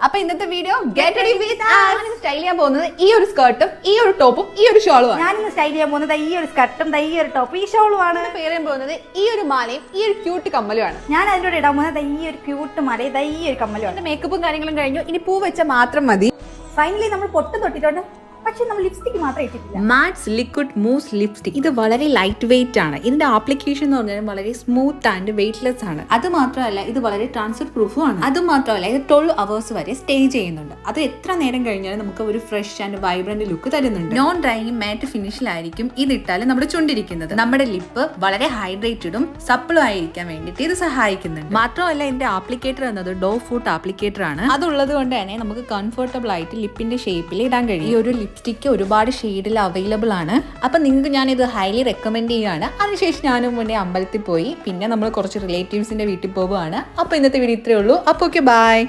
അപ്പൊ ഇന്നത്തെ video get ready with ഞാൻ സ്റ്റൈൽ ചെയ്യാൻ പോകുന്നത് ഈ ഒരു സ്കർട്ടും ഈ ഒരു ടോപ്പും ഈ ഒരു ഷോളും ആണ്. ഞാനിന്ന് സ്റ്റൈൽ ചെയ്യാൻ പോകുന്നത് ഈ ഒരു സ്കർട്ടും ഈ ഒരു ടോപ്പും ഈ ഷോളും ആണ്. പേരാൻ പോകുന്നത് ഈ ഒരു മാലയും ഈ ഒരു ക്യൂട്ട് കമ്മലുമാണ്. ഞാൻ അതിലൂടെ ഇടാൻ പോകുന്നത് ഈ ഒരു ക്യൂട്ട് മാലയും ഈ ഒരു കമ്മലുമാണ്. മേക്കപ്പും കാര്യങ്ങളും കഴിഞ്ഞു, ഇനി പൂ വെച്ചാൽ മാത്രം മതി. ഫൈനലി നമ്മൾ പൊട്ടും തൊട്ടിട്ടുണ്ട്, പക്ഷെ നമ്മൾ ലിപ്സ്റ്റിക് മാത്രം ഇട്ടിട്ടില്ല. മാറ്റ്സ് ലിക്വിഡ് മൂസ് ലിപ്സ്റ്റിക്. ഇത് വളരെ ലൈറ്റ് വെയിറ്റ് ആണ്. ഇതിന്റെ ആപ്ലിക്കേഷൻ എന്ന് പറഞ്ഞാൽ വളരെ സ്മൂത്ത് ആൻഡ് വെയിറ്റ്ലെസ് ആണ്. അത് മാത്രമല്ല ഇത് വളരെ ട്രാൻസ്ഫർ പ്രൂഫും ആണ്. അത് മാത്രമല്ല ഇത് 12 hours വരെ സ്റ്റേ ചെയ്യുന്നുണ്ട്. അത് എത്ര നേരം കഴിഞ്ഞാലും നമുക്ക് ഒരു ഫ്രഷ് ആൻഡ് വൈബ്രന്റ് ലുക്ക് തരുന്നുണ്ട്. നോൺ ഡ്രൈയിങ് മാറ്റ് ഫിനിഷിലായിരിക്കും ഇതിട്ടാലും നമ്മുടെ ചുണ്ടിരിക്കുന്നത്. നമ്മുടെ ലിപ്പ് വളരെ ഹൈഡ്രേറ്റഡും സപ്പിളും ആയിരിക്കാൻ വേണ്ടിയിട്ട് ഇത് സഹായിക്കുന്നുണ്ട്. മാത്രമല്ല ഇതിന്റെ ആപ്ലിക്കേറ്റർ എന്നത് ഡോ ഫുട്ട് ആപ്ലിക്കേറ്റർ ആണ്. അതുള്ളത് കൊണ്ട് തന്നെ നമുക്ക് കംഫർട്ടബിൾ ആയിട്ട് ലിപ്പിന്റെ ഷേപ്പിൽ ഇടാൻ കഴിയും. ഈ ഒരു ലിപ്സ്റ്റിക്ക് ഒരുപാട് ഷെയ്ഡിൽ അവൈലബിൾ ആണ്. അപ്പം നിങ്ങൾക്ക് ഞാനിത് ഹൈലി റെക്കമെൻഡ് ചെയ്യുകയാണ്. അതിനുശേഷം ഞാനും മുന്നേ അമ്പലത്തിൽ പോയി, പിന്നെ നമ്മൾ കുറച്ച് റിലേറ്റീവ്സിന്റെ വീട്ടിൽ പോവുകയാണ്. അപ്പോൾ ഇന്നത്തെ വീഡിയോ ഇത്രയേ ഉള്ളൂ. അപ്പോൾ ഓക്കെ, ബൈ.